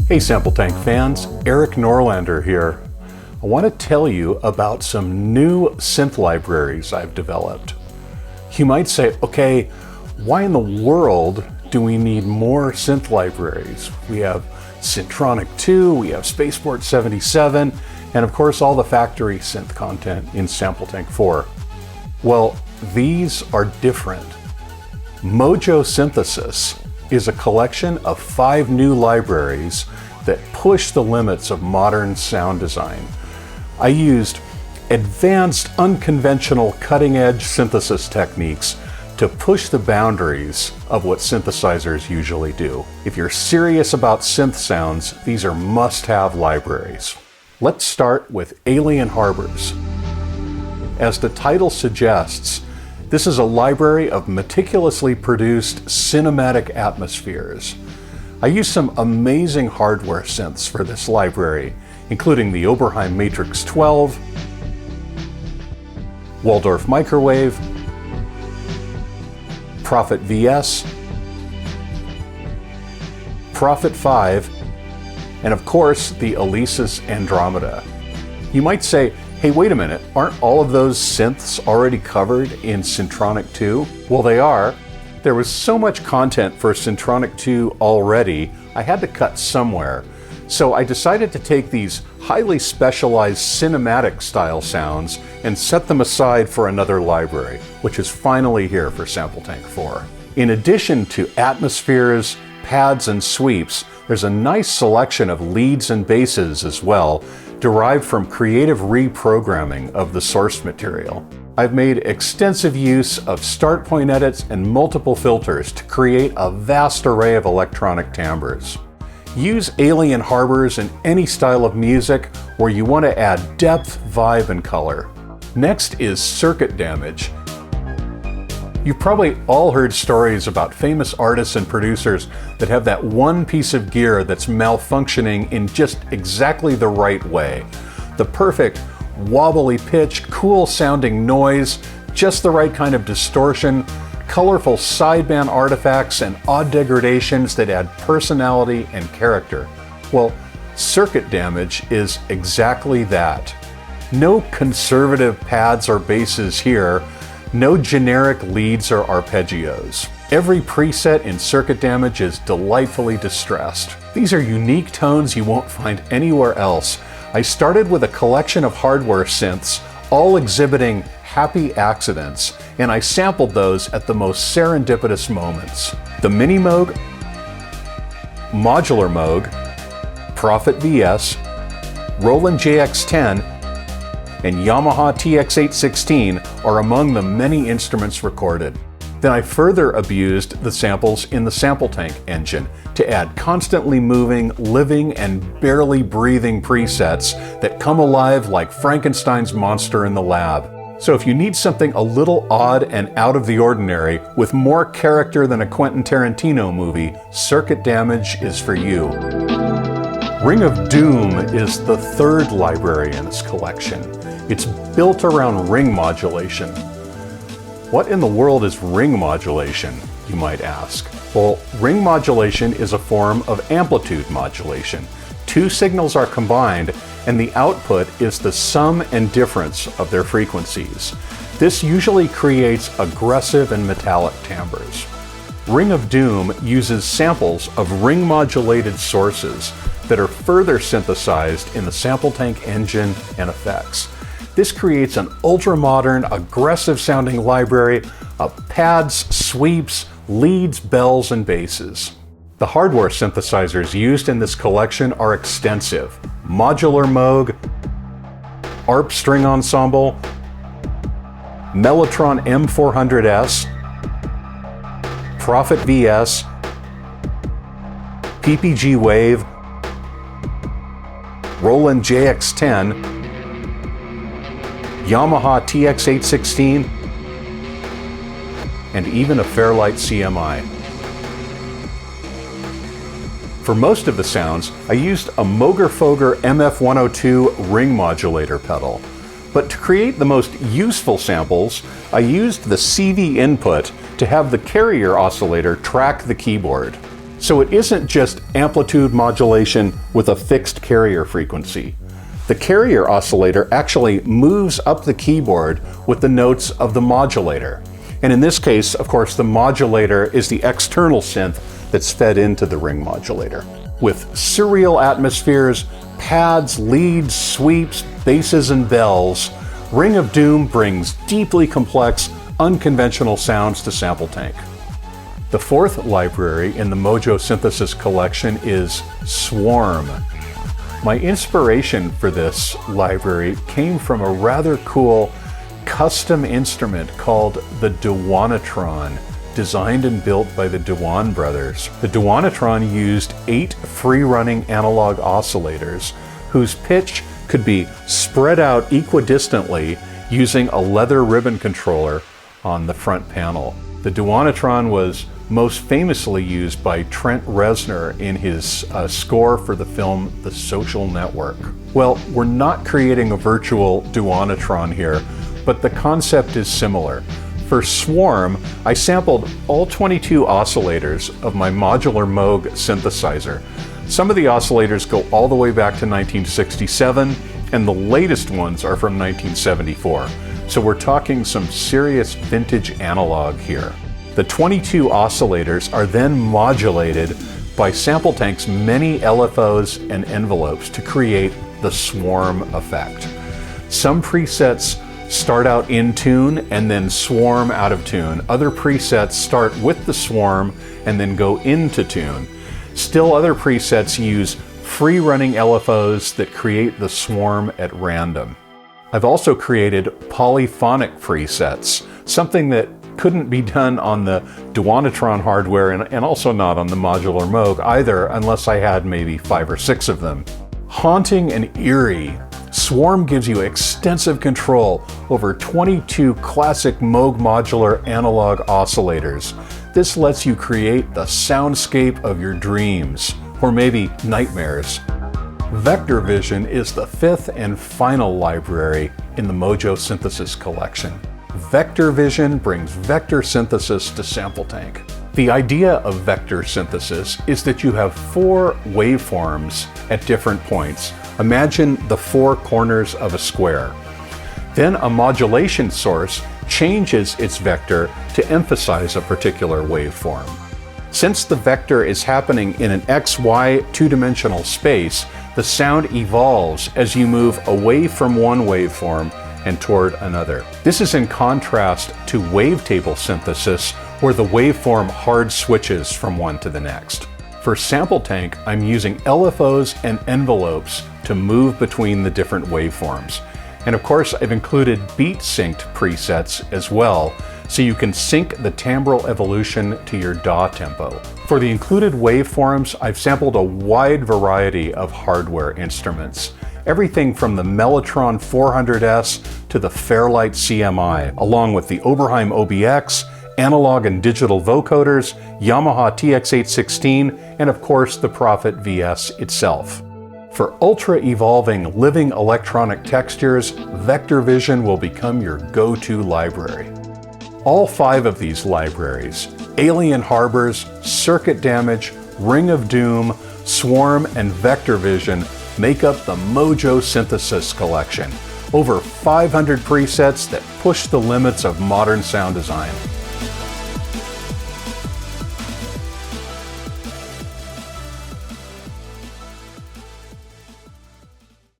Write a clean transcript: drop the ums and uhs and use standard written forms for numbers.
Hey SampleTank fans, Eric Norlander here. I want to tell you about some new synth libraries I've developed. You might say, okay, why in the world do we need more synth libraries? We have Syntronic 2, we have Spaceport 77, and of course all the factory synth content in SampleTank 4. Well, these are different. Mojo Synthesis is a collection of 5 new libraries that push the limits of modern sound design. I used advanced, unconventional, cutting-edge synthesis techniques to push the boundaries of what synthesizers usually do. If you're serious about synth sounds, these are must-have libraries. Let's start with Alien Harbors. As the title suggests, this is a library of meticulously produced cinematic atmospheres. I used some amazing hardware synths for this library, including the Oberheim Matrix 12, Waldorf Microwave, Prophet VS, Prophet 5, and of course the Alesis Andromeda. You might say, hey, wait a minute, aren't all of those synths already covered in Syntronic 2? Well, they are. There was so much content for Syntronic 2 already, I had to cut somewhere. So I decided to take these highly specialized cinematic style sounds and set them aside for another library, which is finally here for SampleTank 4. In addition to atmospheres, pads, and sweeps, there's a nice selection of leads and basses as well, derived from creative reprogramming of the source material. I've made extensive use of start point edits and multiple filters to create a vast array of electronic timbres. Use Alien Harbors in any style of music where you want to add depth, vibe, and color. Next is Circuit Damage. You've probably all heard stories about famous artists and producers that have that one piece of gear that's malfunctioning in just exactly the right way. The perfect wobbly pitch, cool sounding noise, just the right kind of distortion, colorful sideband artifacts, and odd degradations that add personality and character. Well, Circuit Damage is exactly that. No conservative pads or basses here, no generic leads or arpeggios. Every preset in Circuit Damage is delightfully distressed. These are unique tones you won't find anywhere else. I started with a collection of hardware synths, all exhibiting happy accidents, and I sampled those at the most serendipitous moments. The Mini Moog, Modular Moog, Prophet VS, Roland JX10, and Yamaha TX816 are among the many instruments recorded. Then I further abused the samples in the SampleTank engine to add constantly moving, living, and barely breathing presets that come alive like Frankenstein's monster in the lab. So if you need something a little odd and out of the ordinary with more character than a Quentin Tarantino movie, Circuit Damage is for you. Ring of Doom is the third library in this collection. It's built around ring modulation. What in the world is ring modulation, you might ask? Well, ring modulation is a form of amplitude modulation. 2 signals are combined, and the output is the sum and difference of their frequencies. This usually creates aggressive and metallic timbres. Ring of Doom uses samples of ring-modulated sources that are further synthesized in the SampleTank engine and effects. This creates an ultra-modern, aggressive-sounding library of pads, sweeps, leads, bells, and basses. The hardware synthesizers used in this collection are extensive. Modular Moog, ARP String Ensemble, Mellotron M400S, Prophet VS, PPG Wave, Roland JX10, Yamaha TX816, and even a Fairlight CMI. For most of the sounds, I used a Mogerfoger MF102 ring modulator pedal. But to create the most useful samples, I used the CV input to have the carrier oscillator track the keyboard. So it isn't just amplitude modulation with a fixed carrier frequency. The carrier oscillator actually moves up the keyboard with the notes of the modulator. And in this case, of course, the modulator is the external synth that's fed into the ring modulator. With serial atmospheres, pads, leads, sweeps, basses, and bells, Ring of Doom brings deeply complex, unconventional sounds to SampleTank. The fourth library in the Mojo Synthesis collection is Swarm. My inspiration for this library came from a rather cool custom instrument called the Dewanatron, designed and built by the Dewan brothers. The Dewanatron used 8 free-running analog oscillators whose pitch could be spread out equidistantly using a leather ribbon controller on the front panel. The Dewanatron was most famously used by Trent Reznor in his score for the film The Social Network. Well, we're not creating a virtual Dewanatron here, but the concept is similar. For Swarm, I sampled all 22 oscillators of my modular Moog synthesizer. Some of the oscillators go all the way back to 1967, and the latest ones are from 1974. So we're talking some serious vintage analog here. The 22 oscillators are then modulated by SampleTank's many LFOs and envelopes to create the swarm effect. Some presets start out in tune and then swarm out of tune. Other presets start with the swarm and then go into tune. Still other presets use free-running LFOs that create the swarm at random. I've also created polyphonic presets, something that couldn't be done on the Dewanatron hardware and also not on the modular Moog either, unless I had maybe 5 or 6 of them. Haunting and eerie, Swarm gives you extensive control over 22 classic Moog modular analog oscillators. This lets you create the soundscape of your dreams, or maybe nightmares. Vector Vision is the 5th and final library in the Mojo Synthesis collection. Vector Vision brings vector synthesis to SampleTank. The idea of vector synthesis is that you have 4 waveforms at different points. Imagine the 4 corners of a square. Then a modulation source changes its vector to emphasize a particular waveform. Since the vector is happening in an XY 2-dimensional space, the sound evolves as you move away from one waveform and toward another. This is in contrast to wavetable synthesis, where the waveform hard switches from one to the next. For SampleTank, I'm using LFOs and envelopes to move between the different waveforms. And of course, I've included beat-synced presets as well, so you can sync the timbral evolution to your DAW tempo. For the included waveforms, I've sampled a wide variety of hardware instruments. Everything from the Mellotron 400S to the Fairlight CMI, along with the Oberheim OBX, analog and digital vocoders, Yamaha TX816, and of course the Prophet VS itself. For ultra-evolving living electronic textures, Vector Vision will become your go-to library. All 5 of these libraries, Alien Harbors, Circuit Damage, Ring of Doom, Swarm, and Vector Vision, make up the Mojo Synthesis collection. Over 500 presets that push the limits of modern sound design.